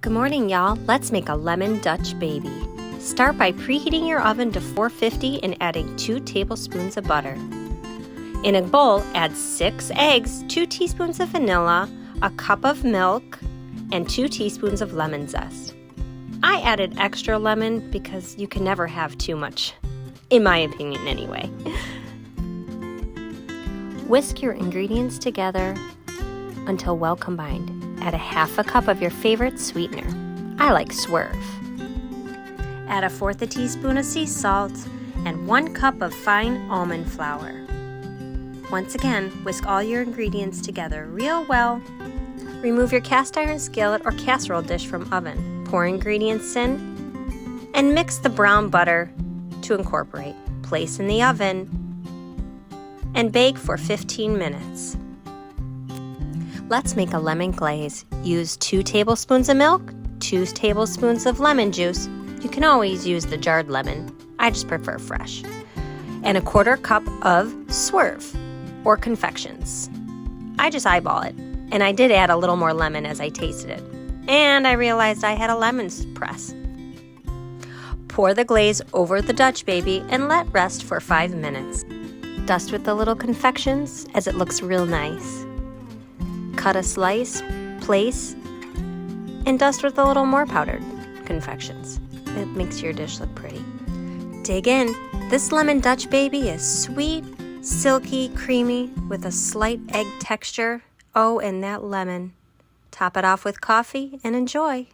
Good morning, y'all. Let's make a lemon Dutch baby. Start by preheating your oven to 450 and adding 2 tablespoons of butter. In a bowl, add 6 eggs, 2 teaspoons of vanilla, a cup of milk, and 2 teaspoons of lemon zest. I added extra lemon because you can never have too much, in my opinion anyway. Whisk your ingredients together until well combined. Add a half a cup of your favorite sweetener. I like Swerve. Add a 1/4 teaspoon of sea salt and 1 cup of fine almond flour. Once again, whisk all your ingredients together real well. Remove your cast iron skillet or casserole dish from oven. Pour ingredients in and mix the brown butter to incorporate. Place in the oven and bake for 15 minutes. Let's make a lemon glaze. Use 2 tablespoons of milk, 2 tablespoons of lemon juice. You can always use the jarred lemon. I just prefer fresh. And a 1/4 cup of Swerve or confections. I just eyeball it, and I did add a little more lemon as I tasted it. And I realized I had a lemon press. Pour the glaze over the Dutch baby and let rest for 5 minutes. Dust with the little confections as it looks real nice. Cut a slice, place, and dust with a little more powdered confections. It makes your dish look pretty. Dig in. This lemon Dutch baby is sweet, silky, creamy, with a slight egg texture. Oh, and that lemon. Top it off with coffee and enjoy.